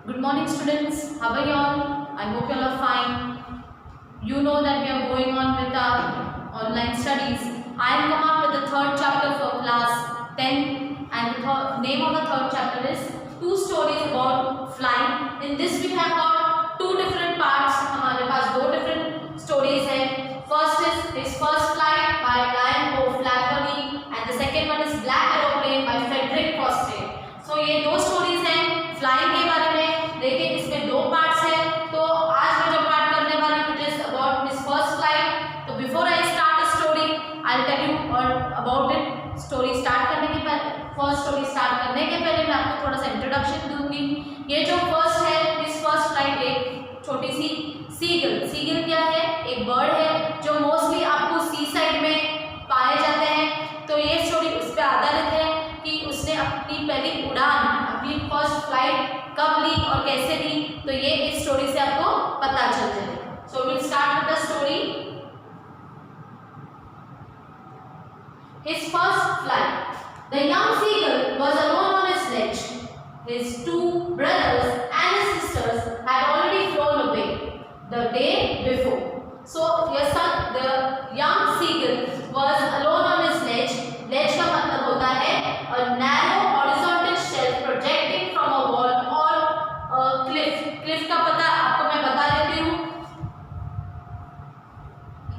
Good morning students, how are you all? I hope you all are fine. You know that we are going on with our online studies. I am come up with the third chapter for class 10 and the name of the third chapter is Two Stories About Flying. In this we have got two different parts. हमारे पास दो different stories हैं. First is his first flight by Lion O'Flaherty and the second one is Black Aeroplane by Frederick Costain. So ये दो stories हैं flying के बारे में. देखिए इसमें दो parts हैं. तो आज मैं जो part करने वाली हूँ it is about his first flight. तो before I start the story, I'll tell you all about it. Story start करने के पहले फर्स्ट स्टोरी स्टार्ट करने के पहले मैं आपको थोड़ा सा इंट्रोडक्शन दूंगी. ये जो फर्स्ट है इस फर्स्ट फ्लाइट एक छोटी सी सीगल. सीगल क्या है? एक बर्ड है जो मोस्टली आपको सी साइड में पाए जाते हैं. तो ये स्टोरी उस पर आधारित है कि उसने अपनी पहली उड़ान अपनी फर्स्ट फ्लाइट कब ली और कैसे ली. तो ये इस स्टोरी से आपको पता चल जाएगा. So will start with the story. His first flight. The young seagull was alone on his sledge. His two brothers and his sisters had already flown away the day before. So, the young seagull was alone on his sledge. Ledge का मतलब होता है a narrow horizontal shelf projecting from a wall or a cliff. Cliff का पता आपको मैं बता देती हूँ.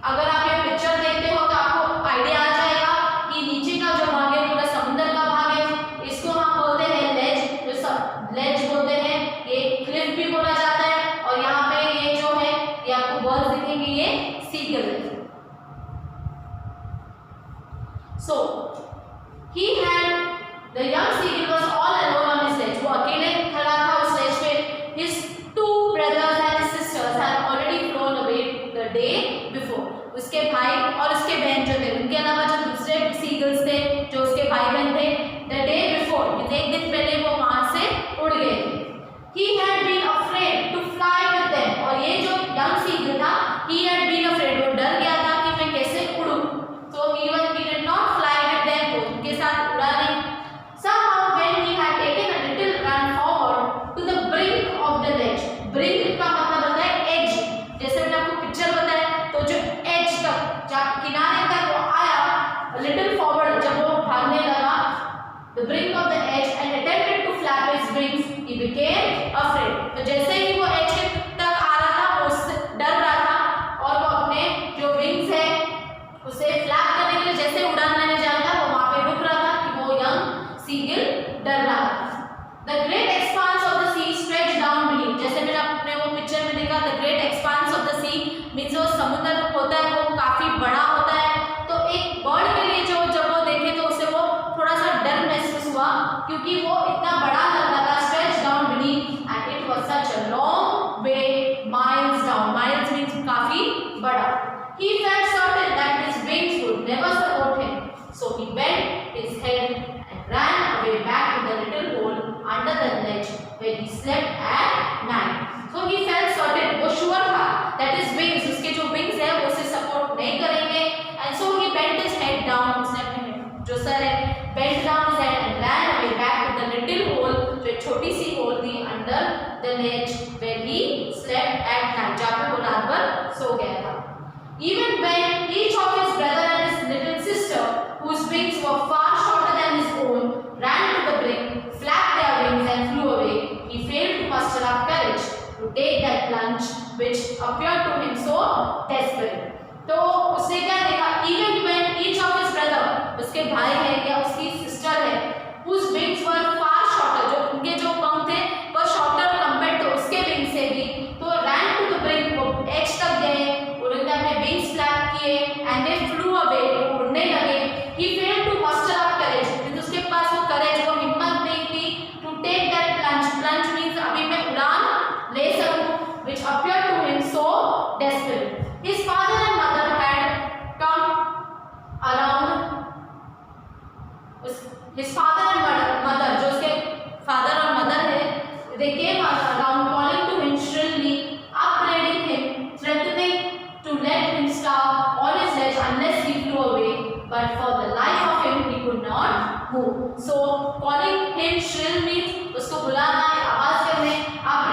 अगर आप ये पिक्चर देखते हो तो आपको आइडिया आ जाएगा कि नीचे का जो भाग है पूरा समुद्र का भाग है. इसको हम बोलते हैं लेज. लेज बोलते हैं. ये क्लिफ भी बोला जाता है. और यहाँ पे ये जो है ये आपको बर्ड्स दिखेंगे, ये सीगल है. So he had the young seagull was all alone on his ledge. वो अकेले खड़ा था उस ledge पे. His two brothers and his sisters had already flown away the day before. उसके भाई और उसके बहन जो थे, उनके अलावा जो दूसरे सीगल्स थे जो उसके भाई बहन थे, the day before एक दिन पहले वो वहां से उड़ गए थे. He had been afraid to fly with them. और ये जो young seagull था, he had been afraid, वो डर गया था कि मैं कैसे उड़ूं. So he did not fly with them. वो उनके साथ उड़ा नहीं. Somehow when he had taken a little run forward to the brink of the ledge. Brink का मतलब होता है edge. जैसे मैंने आपको पिक्चर बताया तो जो edge तक, जब किनारे तक वो आया, a little forward जब वो भागने लगा, the brink of the edge and attempted to flap his wings, he became afraid. तो जैसे ही वो edge तक आ रहा था वो उससे डर रहा था और वो अपने जो wings है उसे फ्लैप करने के लिए जैसे उड़ान लेने जा रहा था वो वहां पे रुक रहा था कि वो यंग सीगल डर रहा था. The great expanse of the sea stretched down beneath. जैसे मैंने अपने वो पिक्चर में देखा, the great expanse of the sea means जो समुद्र होता है वो काफी बड़ा होता है. तो एक बर्ड के लिए जो जब वो देखे तो उसे वो थोड़ा सा डर महसूस हुआ क्योंकि वो इतना बड़ा लग रहा था. Stretched down beneath and it was such a long way, miles down. Miles means काफी बड़ा. He felt certain that his wings would never support him. So he bent his head and ran away back to the little hole under the ledge where he slept at night. So he felt certain, वो sure था that his wings, उसके जो wings है वो उसे support नहीं करेंगे. And so he bent his head down, उसने अपने जो सर है bent down his head and ran away back to the little hole, जो एक छोटी सी hole थी under the ledge where he slept at night, जहाँ पे वो रात भर सो गया था. Even when each of his brother and his little sister, whose wings were far shorter than his own, ran to the brink, flapped their wings and flew away, he failed to muster up courage to take that plunge which appeared to him so desperate. तो उसने क्या देखा? Even when each of his brother, उसके भाई है या उसकी sister है, whose wings were far shorter, जो उनके जो पंख थे वो shorter compared to उसके wings से भी, तो ran to the brink, वो edge तक गए, उन्होंने अपने wings flap किए and they flew away, वो उड़ने लगे. He failed to muster up courage, क्योंकि उसके पास वो courage, वो हिम्मत नहीं थी to take that plunge. Plunge means अभी मैं उड़ान ले सकूं, which appeared to him so desperate. His father and mother had come around. His father and mother, जो उसके father और mother है, they came around calling to him shrilly, upbraiding him, threatening to let him starve on his ledge unless he flew away. But for the life of him, he could not move. So calling him shrill means उसको बुलाना, आवाज करने, आप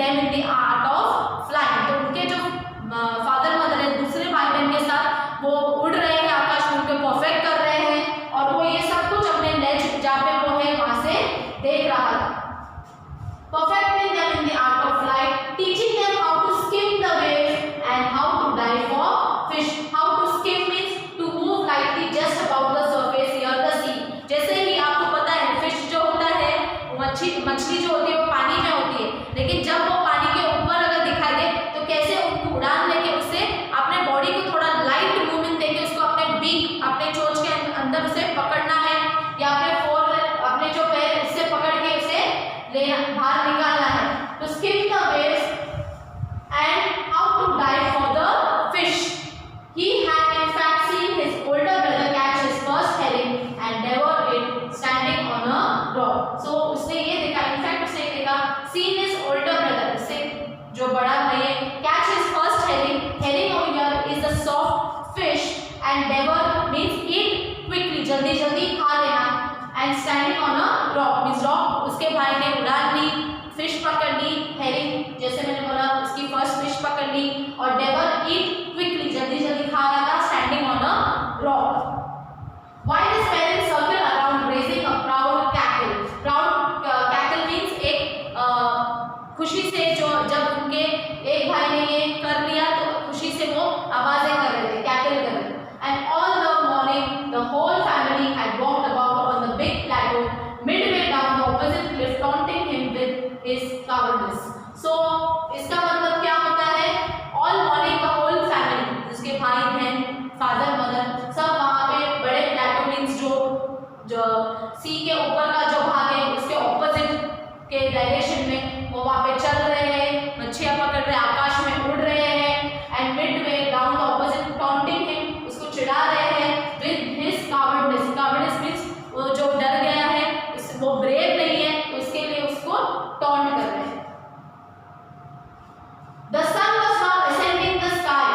them in the art of flying. तो उनके जो father mother है दूसरे भाई बहन के साथ वो उड़ रहे हैं आकाश में, उनको परफेक्ट कर रहे हैं और वो ये सब कुछ अपने लेज जहाँ पे वो है वहां से देख रहा था. Perfecting them in the art of flight, teaching them how to skim the waves and how to dive for fish. How to skim means to move lightly just above the surface near the sea. जैसे कि आपको पता है fish जो होता है मछली जो होती है वो पानी में होती है, लेकिन जब वो पानी के ऊपर अगर दिखाई दे तो कैसे उनको उड़ान लेके उससे अपने बॉडी को थोड़ा लाइट मूवमेंट देके उसको अपने बीक अपने चोंच के अंदर उसे पकड़ना है या अपने जो पैर उससे पकड़ के उसे बाहर निकालना है. तो skim the waves and how to dive for the fish. He had in fact seen his older brother catch his first herring and devour it standing on a rock. So उसने ये देखा, in fact उसने देखा seen his older brother, उससे जो बड़ा भाई है, catch his first herring. Herring over here is a soft fish and devour means eat quickly, जल्दी जल्दी खा लेना. And standing on a rock means rock, उसके भाई ने उड़ान ली, फिश पकड़ ली, हेरिंग जैसे मैंने बोला उसकी फर्स्ट फिश पकड़ ली और डेवर ईट क्विकली जल्दी जल्दी खा रहा था standing on a rock. While his parents circle around raising a proud cackle. Proud cackle means एक खुशी से जो जब उनके एक भाई ने ये कर लिया तो खुशी से वो आवाजें कर रहे थे, कैकल कर रहे थे. And all the morning the whole family had walked about on the big plateau midway down the opposite cliff, taunting him with his cowardice. So इसका मतलब क्या होता है? All morning the whole family, जिसके भाई बहन फादर मदर सब वहाँ पे बड़े प्लेटो मीन्स जो सी के ऊपर का जो भाग है उसके ऑपोजिट के डायरेक्शन में वो वहाँ पे चल रहे हैं, मच्छियाँ पकड़ रहे हैं, आकाश में उड़ रहे हैं. And Midway down the opposite taunting him, उसको चिढ़ा रहे हैं विद हिज कावर्डनेस. कावर्डनेस मीन्स वो जो डर गया है वो ब्रेव नहीं है तो उसके लिए उसको टॉन्ट कर रहे हैं. The sun was now ascending the sky,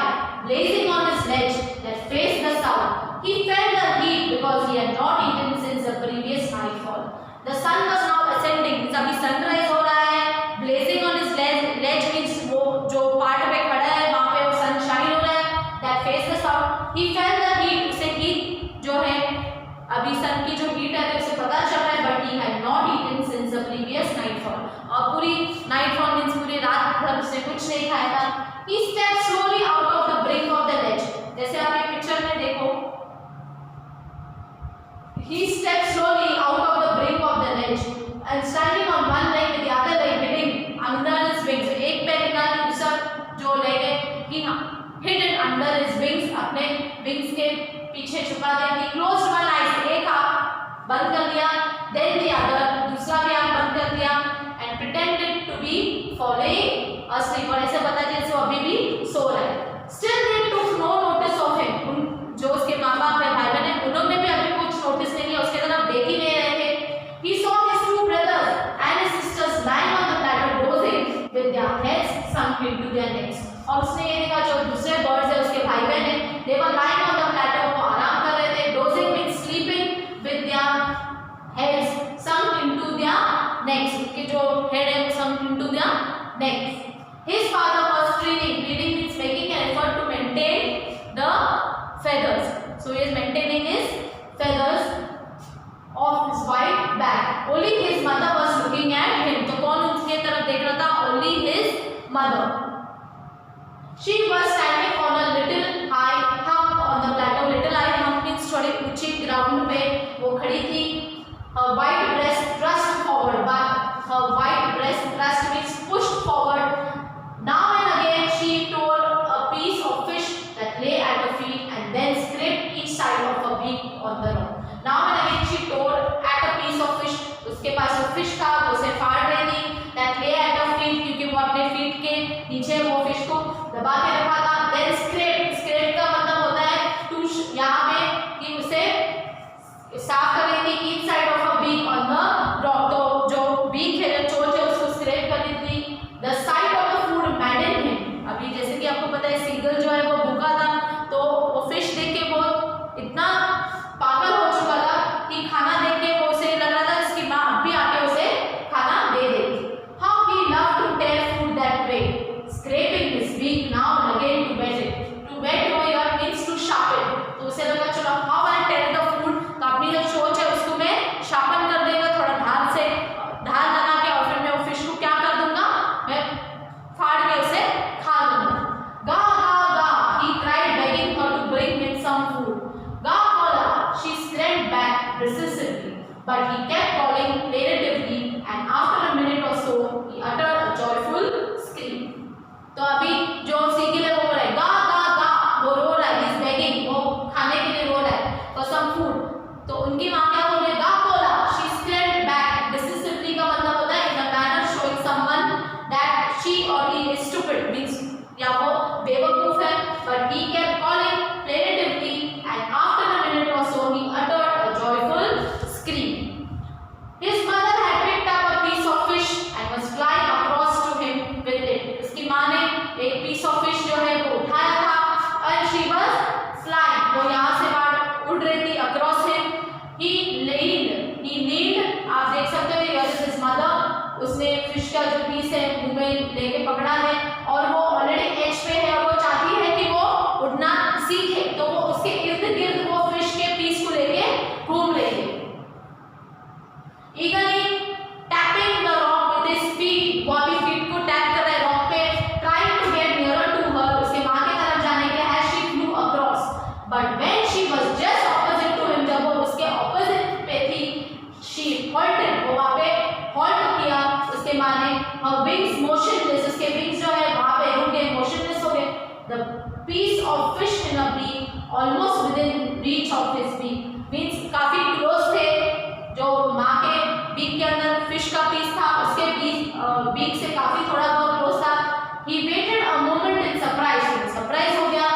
blazing on his ledge that faced the south. He felt the heat because he had not eaten since the previous nightfall. The sun was now ascending, means अभी sunrise हो रहा है. Blazing on his ledge means वो जो part पे खड़ा है वहाँ पे वो सनशाइन हो रहा है. That faced the south. He felt the heat, उसे हीट जो है अभी सन की जो हीट है उसे पता चल रहा है. But he had not eaten since the previous nightfall. और पूरी nightfall means पूरी रात भर उसने कुछ नहीं खाया था. He stepped slowly out of the brink of the ledge. जैसे आप ये पिक्चर में देखो, he stepped slowly out of the brink of the ledge and standing on one leg with the other leg hidden under his wings. एक पैर निकाल के दूसरा जो leg है he hidden under his wings, अपने wings के पीछे छुपा दिया. He closed one eye, एक आँख बंद कर दिया, then the other, दूसरा भी आँख बंद कर दिया and pretended to be falling asleep. और ऐसे बता जैसे वो अभी भी सो रहा है. Still they took no notice of him. जो उसके माँ बाप है भाई बहन है उन्होंने भी अभी कुछ नोटिस नहीं किया, उसके तरफ देख ही नहीं रहे थे. He saw his two brothers and his sisters lying on the plateau dozing with their heads sunk into their necks. और उसने ये देखा जो दूसरे बर्ड्स है उसके भाई बहन है, they were lying on the plateau, वो आराम कर रहे थे. Dozing means sleeping with their heads sunk into their necks. उनके जो head है वो sunk into their necks. His father was feeding. Feeding means making an effort to maintain the feathers. So he is maintaining his feathers of his white back. Only his mother was looking at him. तो कौन उसके तरफ देख रहा था? Only his mother. She was standing on a little high hump on the plateau. Little high hump means थोड़े ऊंचे ground पे वो खड़ी थी. Her white breast thrust forward, but her white breast thrust means pushed forward. Now and again she tore a piece of fish that lay at her feet and then scraped each side of her beak on the rock. Now and again she tore at a piece of fish. उसके पास वो fish था वो उसे फाड़ रही थी. That lay at her feet क्योंकि वो अपने फीट के नीचे वो फिश को दबा के रखा था. Then scrape का मतलब होता है टूश, यहाँ पे कि उसे साफ कर रही थी. Each side of her beak on the rock. तो जो beak है जो चोंच है उसको scrape कर रही थी. The sight of the food maddened him. अभी जैसे कि आपको पता है सीगल जो है वो भूखा था तो वो फिश देख के वो इतना पागल हो चुका था कि खाना देख के वो उसे लग रहा था इसकी माँ अब भी आके का जो पीस है मुंह में लेके पकड़ा है और वो ऑलरेडी एज पे है और वो चाहती है कि वो उड़ना सीखे, तो वो उसके इर्द गिर्द वो फिश के पीस को लेके घूम रही है। Eagerly tapping the rock with his feet, वो अभी फीट को टैप कर रहा है रॉक पे, trying to get nearer to her, उसके माँ के तरफ जाने के लिए as she flew across, but when she was just opposite to him, जब वो उसके opposite पे थी, she halted, वो वहाँ पे halt किया, उसके माँ ने her wings motionless, उसके wings जो है वहाँ पे रुक गए, motionless हो गए, the piece of fish in a beak almost within reach of his beak, means काफी close थे, जो माँ के बीक के अंदर फिश का पीस था उसके बीक से काफी थोड़ा बहुत क्लोज था। He waited a moment in surprise, surprise हो गया,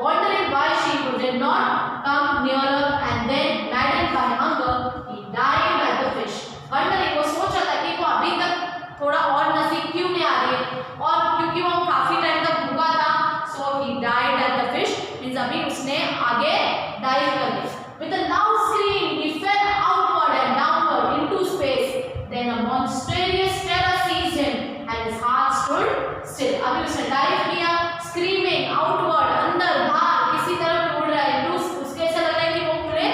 wondering why she did not come nearer, and then maddened by hunger he dived at the fish, wondering, वो सोच रहा था कि वो अभी तक थोड़ा और नजदीक क्यों नहीं आ रही है, और क्योंकि वो काफी टाइम तक भूखा था, so he dived at the fish, means अभी उसने आगे डाइव कर लिया। With a loud scream he fell outward and downward into space, then a monstrous terror seized him and his heart stood still, अभी उसने डाइव किया, screaming outward, अंदर बाहर किसी तरफ उड़ रहा है, उसके ऐसा लग रहा है कि वो पूरे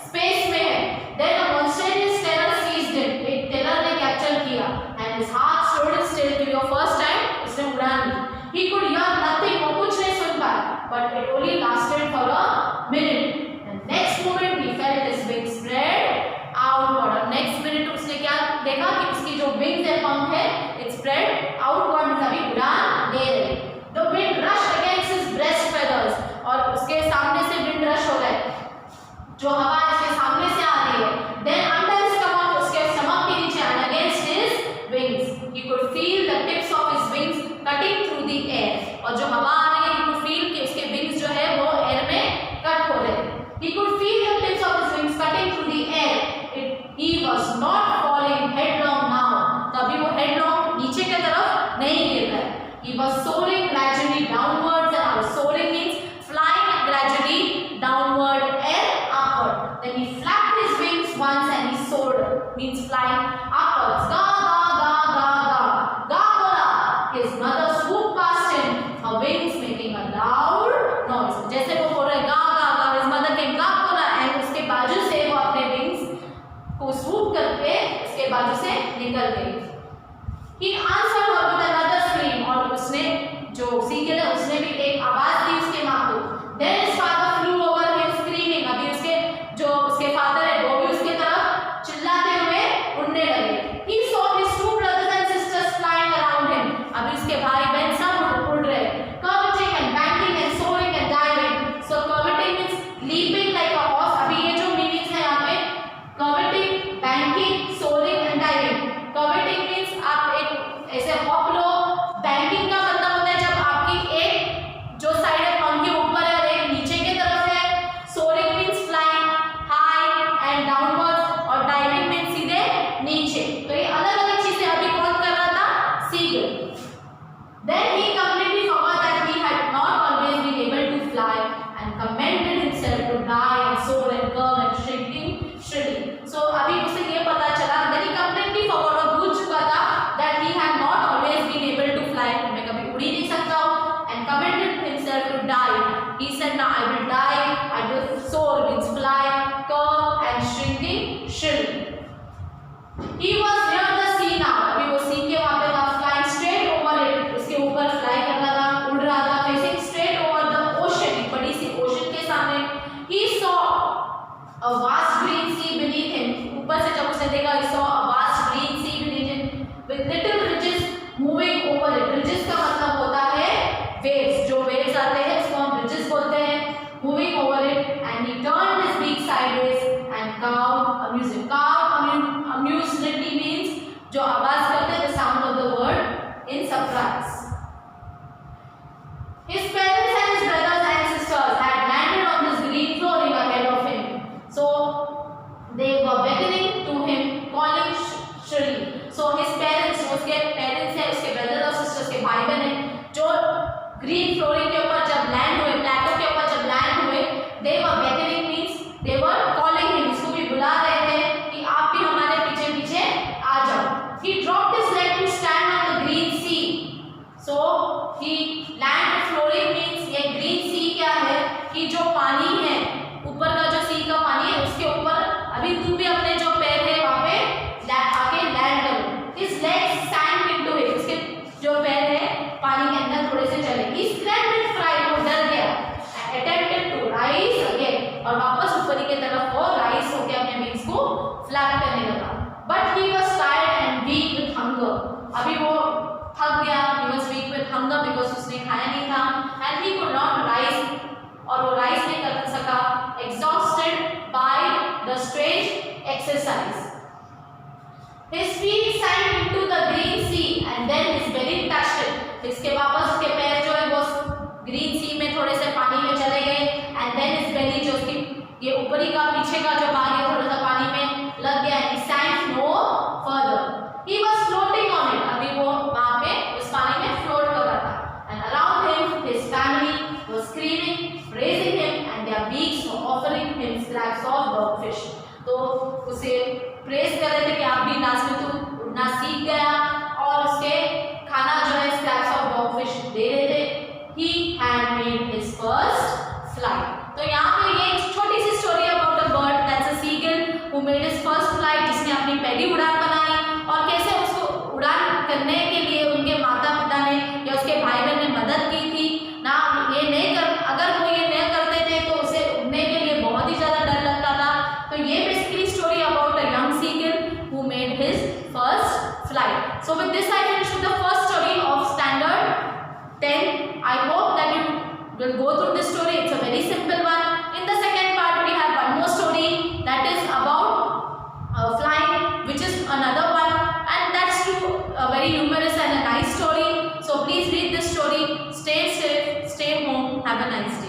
स्पेस में है, then a monstrous terror seized him, एक टेरर ने कैप्चर किया, and his heart stood still, to your first time उसने उड़ान ली, he could hear nothing, वो कुछ नहीं सुन पाया, but it only lasted for a minute, next moment he felt his wings spread outward, और next minute उसने क्या देखा कि उसकी जो wings है, पंख है, it spread outward, अभी उड़ान दे रही। The wind rushed against his breast feathers, और उसके सामने से wind rush हो गए, जो हवा इसके सामने से आ रही है, then under his stomach, उसके stomach के नीचे, and against his wings he could feel the tips of his wings cutting through the air, और जो हवा आ रही है he could feel कि उसके wings जो है वो air में कट हो रहे हैं। He could feel the tips of his wings cutting through the air. He was not falling headlong now. तभी वो headlong नीचे की तरफ नहीं गिर रहा है। He was soaring gradually downwards and upwards. Soaring means flying gradually downward and upward. Then he flapped his wings once and he soared, means flying upwards. Ga ga ga ga ga. Ga ga. His mother swooped past him, her wings making a loud noise. जैसे वो बोल रहे गा गा गा, his mother came गा गा, and उसके बाजू से वो अपने wings को swoop करके उसके बाजू से निकल गई। He answered her with another scream, और उसने जो सीगल है उसने भी एक आवाज दी उसके माँ को। Then his father flew over him screaming, अभी उसके जो उसके फादर है वो भी उसके तरफ चिल्लाते हुए उड़ने लगे। He saw his two brothers and sisters flying around him, अभी उसके भाई बहन सब उड़ रहे, curveting and banking and soaring and diving. So curveting means leaping like a horse, अभी ये जो meanings है यहाँ पे curveting, banking, soaring and diving. Curveting means आप एक ऐसे हॉप लो, banking का मतलब होता है जब आपकी एक जो साइड है पंख के ऊपर है और एक नीचे की तरफ है। Soaring means flying high and downwards, और diving means सीधे नीचे। तो ये अलग अलग चीजें अभी कौन कर रहा था? Seagull. Then he completely forgot that he had not always been able to fly and commended himself to die and soar and curve and shrilling. So अभी उसे ये पता चला, then he completely forgot, और भूल चुका था that he had not always been able to fly, मैं कभी उड़ ही नहीं सकता हूँ, and commended himself to die. He said, now I will die, I will soar means fly, curve and shrilling. He was near the sea now, अभी वो sea के वहाँ पे था, flying straight over it, उसके ऊपर fly कर रहा था, उड़ रहा था, facing straight over the ocean, बड़ी सी ocean के सामने। He saw a vast green sea beneath him, ऊपर से जब उसने देखा, he saw a vast green sea beneath him with little ridges moving over it. Ridges का मतलब होता है waves, जो waves आते हैं उसको हम ridges बोलते हैं, moving over it, and he turned his beak sideways and cawed amusingly. Cawed amusedly means जो आवाज करते हैं, the sound of the word in surprise. His parents and his brothers and sisters had landed on this green flooring ahead of him, so they were beckoning to him, calling shrilly. So his parents, उसके parents हैं, उसके brothers और sisters के भाई बहन हैं, जो green flooring के ऊपर जब land हुए, plateau के ऊपर जब land हुए, they were beckoning means they were calling exercise. His feet sank into the green sea and then his belly touched it. इसके वापस उसके पैर जो है वो ग्रीन सी में थोड़े से पानी में चले गए and then his belly जो उसकी ये ऊपरी का पीछे का जो भाग है थोड़ा सा पानी में लग गया. He sank no further. He was floating on it. अभी वो वहाँ पे उस पानी में फ्लोट कर रहा था. And around him his family was screaming, praising him and their beaks were offering him scraps of dogfish. तो उसे प्रेस कर रहे थे कि आप भी नाच में तू उड़ना सीख गया और उसके खाना जो है स्क्रैप्स ऑफ डॉगफिश दे रहे थे. He had made his first flight. तो यहाँ पे ये एक छोटी सी story about a bird that's a seagull who made his first flight, जिसने अपनी पहली उड़ान बनाई और कैसे उसको उड़ान करने के लिए उनके माता पिता ने या उसके भाई बहन ने मदद की थी ना. ये नहीं कर अगर वो ये नहीं करते थे तो उसे उड़ने के लिए बहुत ही ज़्यादा डर लगता था. तो ये basically story about a young seagull who made his first flight. So with this I finish with the first story of standard 10. I hope that you will go through this story. It's a very simple one. In the second part we have one more story that is about flying, which is another one, and that's too very humorous and a nice story. So please read this story. Stay safe, stay home, have a nice day.